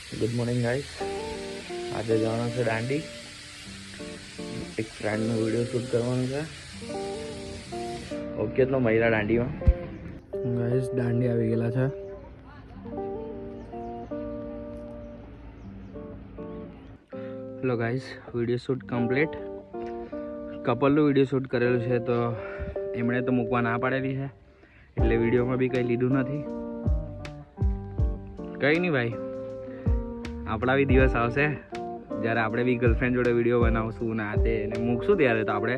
Good morning guys. આજે જવાનું છે દાંડી. એક ફ્રેન્ડનો વિડીયો શૂટ કરવાનો છે. ઓકે તો મહિલા દાંડીમાં ગાઈસ દાંડી આવી ગયેલા છે. Hello guys, video shoot complete. કપલનું વિડીયો શૂટ કરેલું છે તો એમણે તો મૂકવા ના પાડેલી છે એટલે વિડીયોમાં બી કંઈ લીધું નથી. કંઈ નહીં ભાઈ, આપણા બી દિવસ આવશે જ્યારે આપણે બી ગર્લફ્રેન્ડ જોડે વિડીયો બનાવશું ને આ તે એને મૂકશું ત્યારે તો આપણે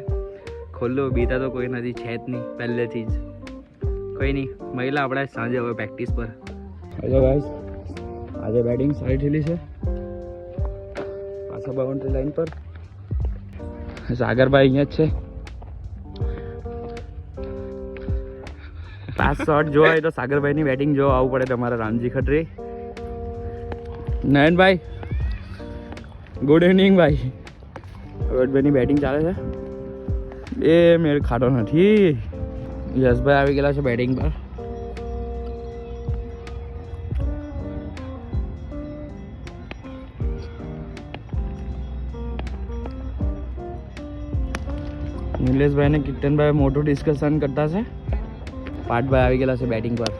ખોલ્લું. બીતા તો કોઈ નથી, છે જ નહીં પહેલેથી જ. કંઈ નહીં, મહિલા આપણે સાંજે હવે પ્રેક્ટિસ પર. હેલો ગાઈસ, આજે બેટિંગ સારી થયેલી છે. પાછા બાઉન્ડ્રી લાઈન પર સાગરભાઈ અહીંયા જ છે. લાસ્ટ શોટ જોવા હોય તો સાગરભાઈની બેટિંગ જોવા આવવું પડે તમારે. રામજી ખત્રી, નયનભાઈ ગુડ ઇવનિંગ ભાઈ. રોજભાઈની બેટિંગ ચાલે છે. એ મેળ ખાતો નથી. યશભાઈ આવી ગયેલા છે બેટિંગ પર. નિલેશભાઈ ને કિટનભાઈ મોટું ડિસ્કશન કરતા છે. પાઠભાઈ આવી ગયેલા છે બેટિંગ પર.